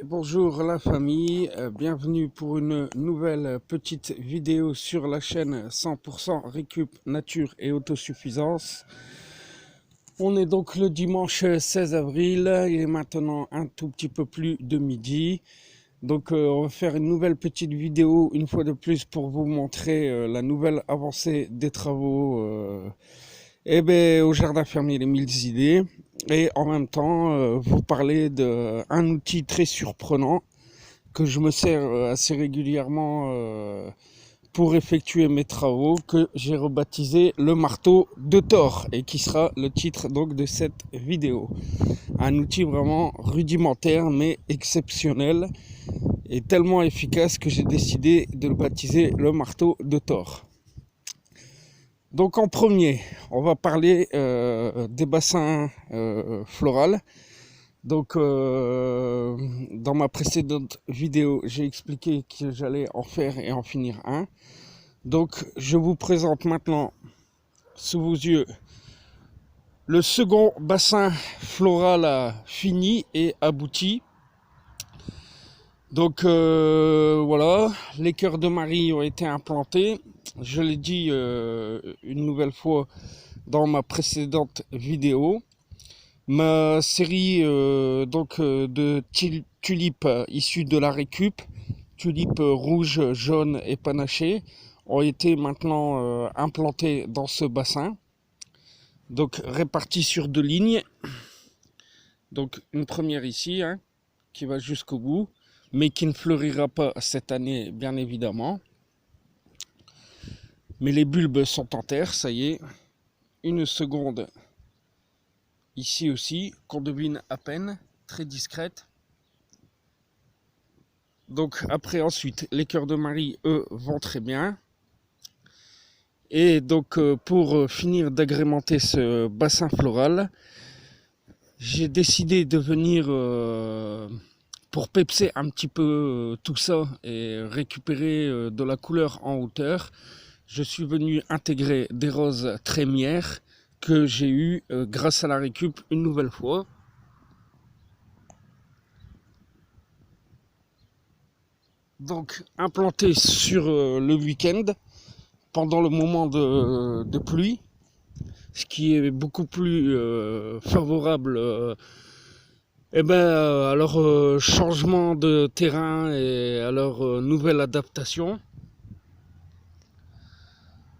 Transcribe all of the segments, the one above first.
Bonjour la famille, bienvenue pour une nouvelle petite vidéo sur la chaîne 100% Récup Nature et Autosuffisance. On est donc le dimanche 16 avril, il est maintenant un tout petit peu plus de midi. Donc on va faire une nouvelle petite vidéo une fois de plus pour vous montrer la nouvelle avancée des travaux au jardin fermier Les Mille Idées. Et en même temps, vous parler d'un outil très surprenant que je me sers assez régulièrement pour effectuer mes travaux, que j'ai rebaptisé le marteau de Thor et qui sera le titre donc de cette vidéo. Un outil vraiment rudimentaire mais exceptionnel et tellement efficace que j'ai décidé de le baptiser le marteau de Thor. Donc en premier, on va parler des bassins floraux. Donc dans ma précédente vidéo, j'ai expliqué que j'allais en faire et en finir un. Donc je vous présente maintenant sous vos yeux le second bassin floral fini et abouti. Donc voilà, les cœurs de Marie ont été implantés. Je l'ai dit une nouvelle fois dans ma précédente vidéo. Ma série de tulipes issues de la récup, tulipes rouges, jaunes et panachées, ont été maintenant implantées dans ce bassin. Donc réparties sur 2 lignes. Donc une première ici, qui va jusqu'au bout, mais qui ne fleurira pas cette année, bien évidemment. Mais les bulbes sont en terre, ça y est. Une seconde ici aussi, qu'on devine à peine, très discrète. Donc après, ensuite, les cœurs de Marie, eux, vont très bien. Et donc pour finir d'agrémenter ce bassin floral, j'ai décidé de venir, pour pepser un petit peu tout ça et récupérer de la couleur en hauteur, je suis venu intégrer des roses trémières que j'ai eu grâce à la récup une nouvelle fois. Donc implanté sur le week-end pendant le moment de pluie, ce qui est beaucoup plus favorable à leur changement de terrain et à leur nouvelle adaptation.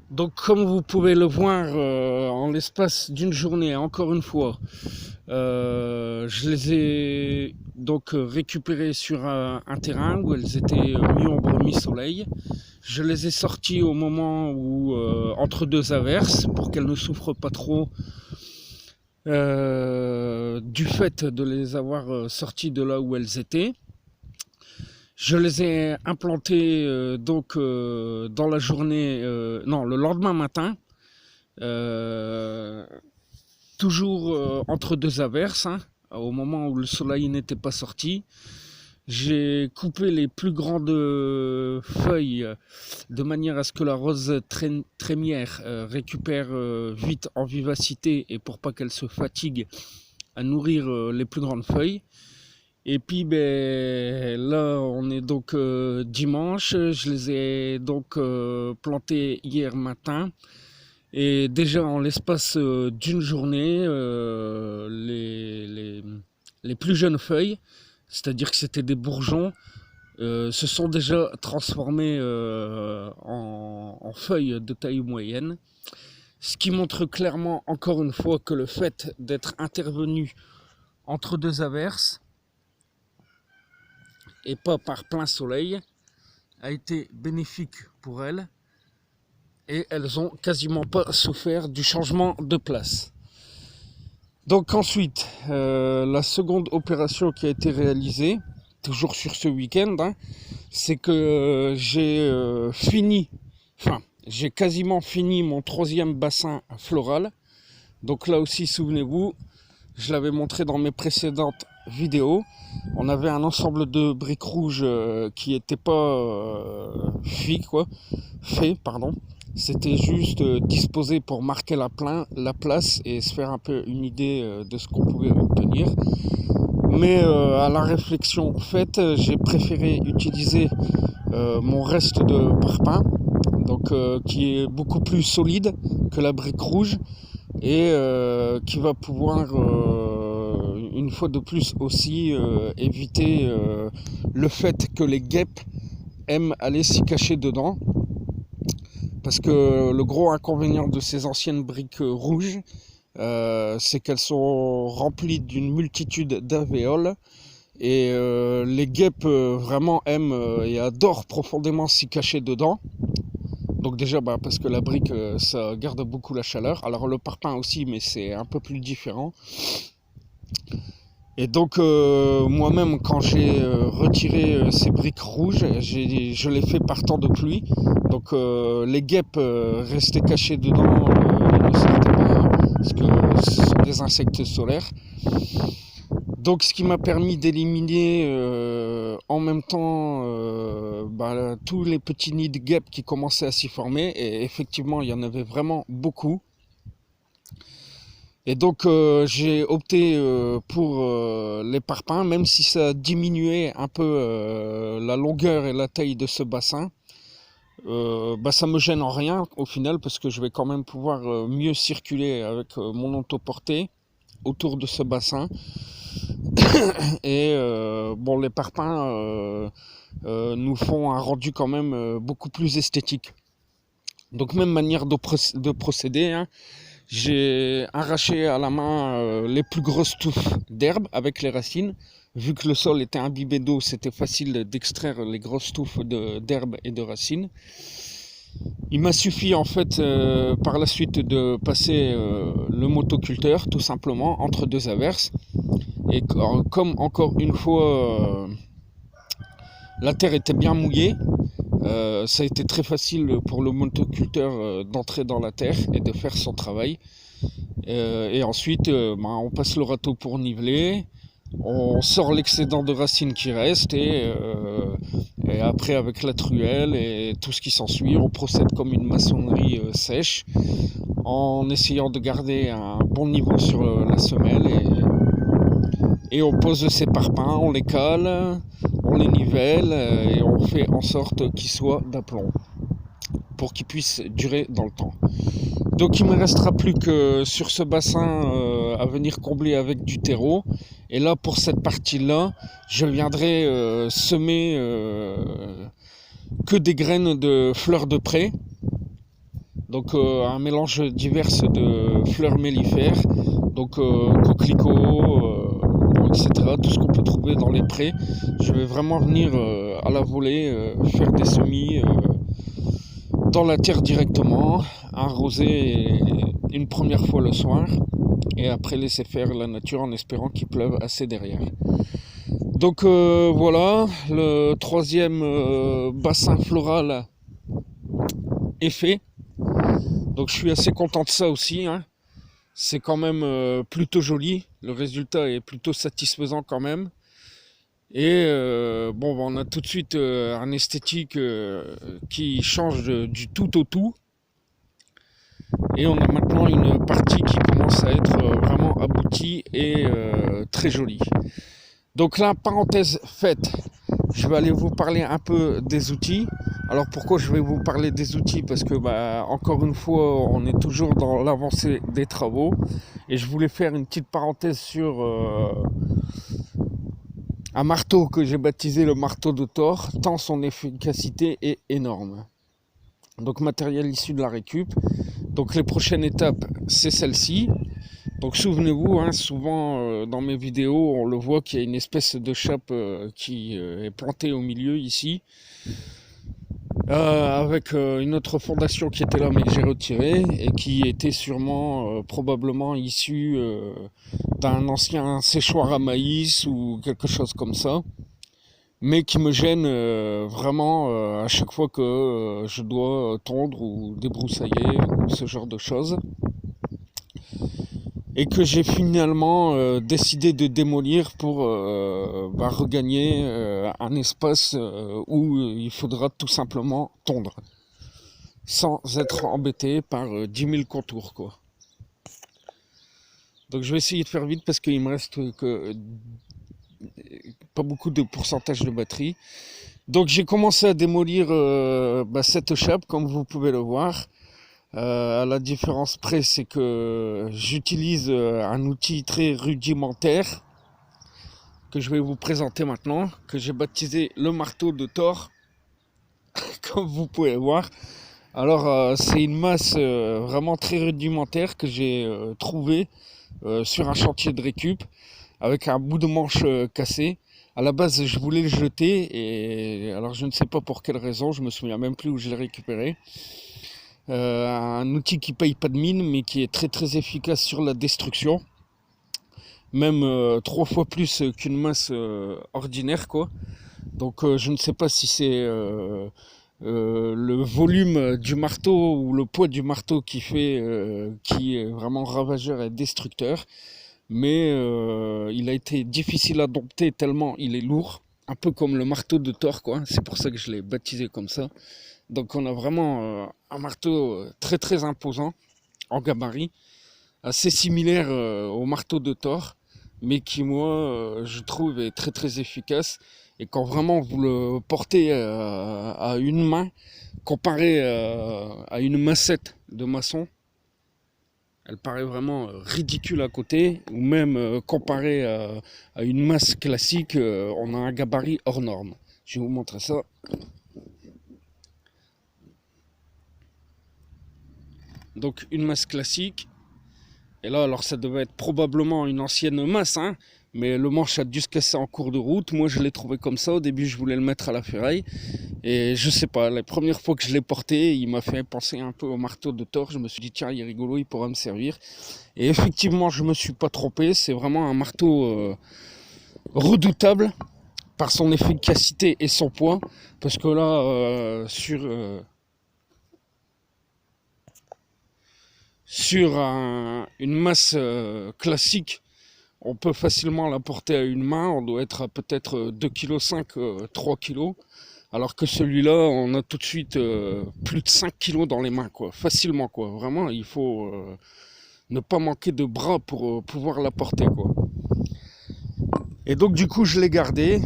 Donc comme vous pouvez le voir en l'espace d'une journée, encore une fois, je les ai donc récupérées sur un terrain où elles étaient mi-ombre, mi-soleil. Je les ai sorties au moment où, entre 2 averses, pour qu'elles ne souffrent pas trop du fait de les avoir sorties de là où elles étaient. Je les ai implantées dans la journée, le lendemain matin, toujours entre 2 averses, au moment où le soleil n'était pas sorti. J'ai coupé les plus grandes feuilles de manière à ce que la rose trémière récupère vite en vivacité et pour pas qu'elle se fatigue à nourrir les plus grandes feuilles. Et puis là on est donc dimanche, je les ai donc plantés hier matin. Et déjà en l'espace d'une journée, les plus jeunes feuilles, c'est-à-dire que c'était des bourgeons, se sont déjà transformés en feuilles de taille moyenne. Ce qui montre clairement encore une fois que le fait d'être intervenu entre 2 averses et pas par plein soleil a été bénéfique pour elles. Et elles ont quasiment pas souffert du changement de place. Donc ensuite, la seconde opération qui a été réalisée, toujours sur ce week-end, c'est que j'ai quasiment fini mon 3e bassin floral. Donc là aussi, souvenez-vous, je l'avais montré dans mes précédentes vidéos. On avait un ensemble de briques rouges qui n'étaient pas fait. C'était juste disposé pour marquer la place et se faire un peu une idée de ce qu'on pouvait obtenir. Mais à la réflexion faite, j'ai préféré utiliser mon reste de parpaing, donc qui est beaucoup plus solide que la brique rouge et qui va pouvoir une fois de plus aussi éviter le fait que les guêpes aiment aller s'y cacher dedans, parce que le gros inconvénient de ces anciennes briques rouges, c'est qu'elles sont remplies d'une multitude d'alvéoles et les guêpes vraiment aiment et adorent profondément s'y cacher dedans. Donc déjà parce que la brique ça garde beaucoup la chaleur, alors le parpaing aussi, mais c'est un peu plus différent. Et donc moi-même quand j'ai retiré ces briques rouges, je l'ai fait par temps de pluie. Donc les guêpes restaient cachées dedans, elles ne sortaient pas parce que ce sont des insectes solaires. Donc ce qui m'a permis d'éliminer en même temps tous les petits nids de guêpes qui commençaient à s'y former. Et effectivement il y en avait vraiment beaucoup. Et donc j'ai opté pour les parpaings, même si ça diminuait un peu la longueur et la taille de ce bassin. Ça me gêne en rien au final, parce que je vais quand même pouvoir mieux circuler avec mon autoporté autour de ce bassin. Et les parpaings nous font un rendu quand même beaucoup plus esthétique. Donc même manière de procéder, hein. J'ai arraché à la main les plus grosses touffes d'herbe avec les racines. Vu que le sol était imbibé d'eau, c'était facile d'extraire les grosses touffes d'herbe et de racines. Il m'a suffi en fait par la suite de passer le motoculteur tout simplement entre deux averses. Et comme encore une fois la terre était bien mouillée, ça a été très facile pour le motoculteur d'entrer dans la terre et de faire son travail. Et ensuite, on passe le râteau pour niveler, on sort l'excédent de racines qui reste et après avec la truelle et tout ce qui s'ensuit, on procède comme une maçonnerie sèche en essayant de garder un bon niveau sur la semelle et on pose ces parpaings, on les cale, on les nivelle et on fait en sorte qu'ils soient d'aplomb pour qu'ils puissent durer dans le temps. Donc il ne me restera plus que sur ce bassin à venir combler avec du terreau. Et là pour cette partie-là, je viendrai semer que des graines de fleurs de pré. Donc un mélange divers de fleurs mellifères, donc coquelicots, etc. Tout ce qu'on peut trouver dans les prés. Je vais vraiment venir à la volée faire des semis dans la terre directement, arroser une première fois le soir et après laisser faire la nature en espérant qu'il pleuve assez derrière. Donc voilà, le troisième bassin floral est fait. Donc je suis assez content de ça aussi, hein. C'est quand même plutôt joli, le résultat est plutôt satisfaisant quand même. Et on a tout de suite un esthétique qui change du tout au tout. Et on a maintenant une partie qui commence à être vraiment aboutie et très jolie. Donc là, parenthèse faite, je vais aller vous parler un peu des outils. Alors pourquoi je vais vous parler des outils? Parce que encore une fois, on est toujours dans l'avancée des travaux. Et je voulais faire une petite parenthèse sur un marteau que j'ai baptisé le marteau de Thor, tant son efficacité est énorme. Donc matériel issu de la récup. Donc les prochaines étapes, c'est celle-ci. Donc souvenez-vous, hein, souvent dans mes vidéos, on le voit qu'il y a une espèce de chape qui est plantée au milieu ici. Avec une autre fondation qui était là mais que j'ai retirée et qui était sûrement probablement issue d'un ancien séchoir à maïs ou quelque chose comme ça, mais qui me gêne vraiment à chaque fois que je dois tondre ou débroussailler ou ce genre de choses, et que j'ai finalement décidé de démolir pour regagner un espace où il faudra tout simplement tondre sans être embêté par 10 000 contours, quoi. Donc je vais essayer de faire vite parce qu'il me reste que pas beaucoup de pourcentage de batterie. Donc j'ai commencé à démolir cette chape, comme vous pouvez le voir. À la différence près, c'est que j'utilise un outil très rudimentaire que je vais vous présenter maintenant, que j'ai baptisé le marteau de Thor, comme vous pouvez voir. Alors c'est une masse vraiment très rudimentaire que j'ai trouvée sur un chantier de récup avec un bout de manche cassé. À la base je voulais le jeter et alors je ne sais pas pour quelle raison, je me souviens même plus où je l'ai récupéré. Un outil qui paye pas de mine mais qui est très très efficace sur la destruction. Même 3 fois plus qu'une masse ordinaire quoi. Donc je ne sais pas si c'est le volume du marteau ou le poids du marteau qui est vraiment ravageur et destructeur, mais il a été difficile à dompter tellement il est lourd, un peu comme le marteau de Thor quoi. C'est pour ça que je l'ai baptisé comme ça. Donc on a vraiment un marteau très très imposant en gabarit, assez similaire au marteau de Thor, mais qui moi je trouve est très très efficace. Et quand vraiment vous le portez à une main, comparé à une massette de maçon, elle paraît vraiment ridicule à côté, ou même comparé à une masse classique, on a un gabarit hors norme. Je vais vous montrer ça. Donc une masse classique, et là alors ça devait être probablement une ancienne masse, hein, mais le manche a dû se casser en cours de route. Moi je l'ai trouvé comme ça, au début je voulais le mettre à la ferraille, et je sais pas, la première fois que je l'ai porté, il m'a fait penser un peu au marteau de Thor. Je me suis dit tiens, il est rigolo, il pourra me servir. Et effectivement je me suis pas trompé, c'est vraiment un marteau redoutable par son efficacité et son poids, parce que là sur une masse classique, on peut facilement la porter à une main, on doit être à peut-être 2,5 kg, 3 kg, alors que celui-là, on a tout de suite plus de 5 kg dans les mains, quoi, facilement, quoi. Vraiment, il faut ne pas manquer de bras pour pouvoir la porter, quoi. Et donc, du coup, je l'ai gardé,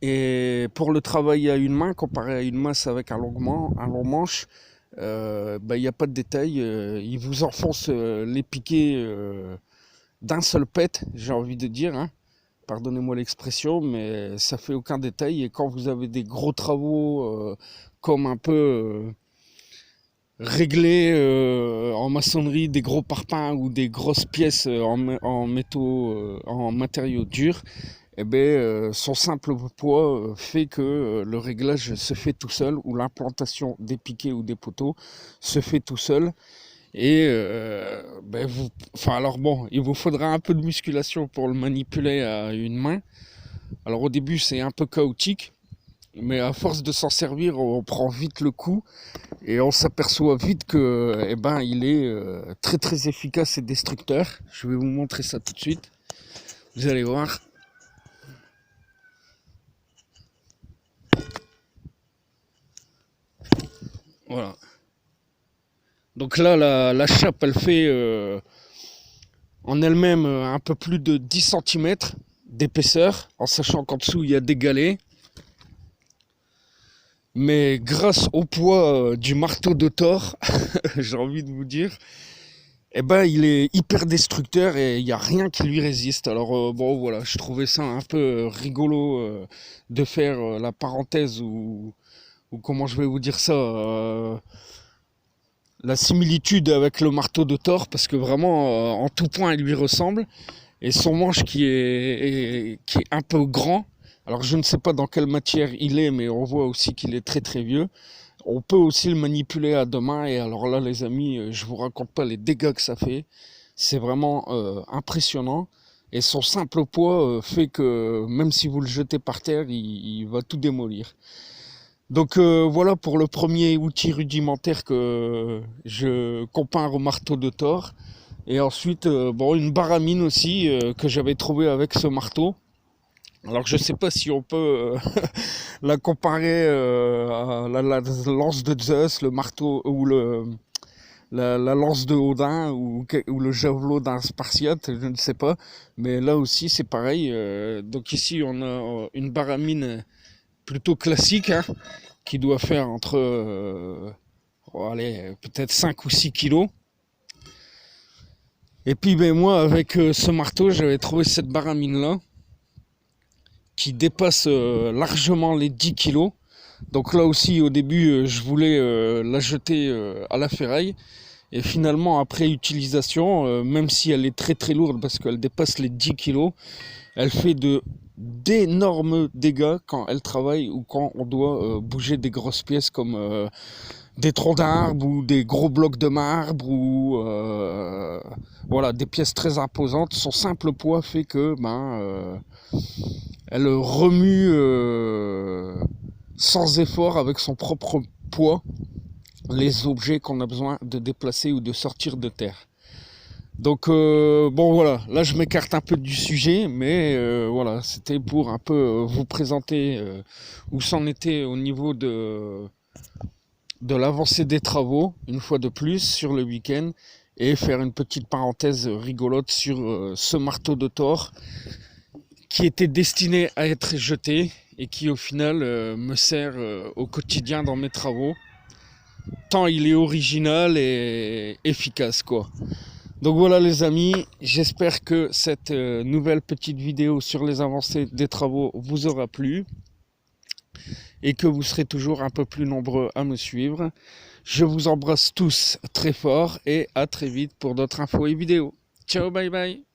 et pour le travailler à une main, comparé à une masse avec un long manche, il n'y a pas de détail, il vous enfonce les piquets d'un seul pet, j'ai envie de dire, hein. Pardonnez-moi l'expression, mais ça fait aucun détail. Et quand vous avez des gros travaux comme un peu réglés en maçonnerie, des gros parpaings ou des grosses pièces en métaux, en matériaux durs, eh ben, son simple poids fait que le réglage se fait tout seul, ou l'implantation des piquets ou des poteaux se fait tout seul. Et alors bon, il vous faudra un peu de musculation pour le manipuler à une main. Alors au début c'est un peu chaotique, mais à force de s'en servir, on prend vite le coup et on s'aperçoit vite que il est très très efficace et destructeur. Je vais vous montrer ça tout de suite. Vous allez voir. Voilà. Donc là, la chape, elle fait en elle-même un peu plus de 10 cm d'épaisseur, en sachant qu'en dessous, il y a des galets. Mais grâce au poids du marteau de Thor, j'ai envie de vous dire, il est hyper destructeur et il n'y a rien qui lui résiste. Alors bon, voilà, je trouvais ça un peu rigolo de faire la parenthèse ou comment je vais vous dire ça, la similitude avec le marteau de Thor, parce que vraiment en tout point il lui ressemble, et son manche qui est un peu grand. Alors je ne sais pas dans quelle matière il est, mais on voit aussi qu'il est très très vieux. On peut aussi le manipuler à deux mains, et alors là les amis, je vous raconte pas les dégâts que ça fait. C'est vraiment impressionnant, et son simple poids fait que même si vous le jetez par terre, il va tout démolir. Donc voilà pour le premier outil rudimentaire que je compare au marteau de Thor. Et ensuite, une baramine aussi que j'avais trouvé avec ce marteau. Alors je sais pas si on peut la comparer à la lance de Zeus, le marteau ou la lance de Odin ou le javelot d'un Spartiate, je ne sais pas. Mais là aussi, c'est pareil. Donc ici, on a une baramine plutôt classique, hein, qui doit faire entre allez, peut-être 5 ou 6 kilos. Et puis ben, moi, avec ce marteau, j'avais trouvé cette baramine-là qui dépasse largement les 10 kilos. Donc là aussi, au début, je voulais la jeter à la ferraille. Et finalement, après utilisation, même si elle est très très lourde parce qu'elle dépasse les 10 kilos, elle fait d'énormes dégâts quand elle travaille ou quand on doit bouger des grosses pièces comme des troncs d'arbres ou des gros blocs de marbre ou voilà, des pièces très imposantes. Son simple poids fait que elle remue sans effort avec son propre poids les objets qu'on a besoin de déplacer ou de sortir de terre. Donc bon voilà, là je m'écarte un peu du sujet, mais voilà, c'était pour un peu vous présenter où c'en était au niveau de l'avancée des travaux, une fois de plus, sur le week-end, et faire une petite parenthèse rigolote sur ce marteau de Thor qui était destiné à être jeté et qui au final me sert au quotidien dans mes travaux, tant il est original et efficace quoi. Donc voilà les amis, j'espère que cette nouvelle petite vidéo sur les avancées des travaux vous aura plu et que vous serez toujours un peu plus nombreux à me suivre. Je vous embrasse tous très fort et à très vite pour d'autres infos et vidéos. Ciao, bye bye.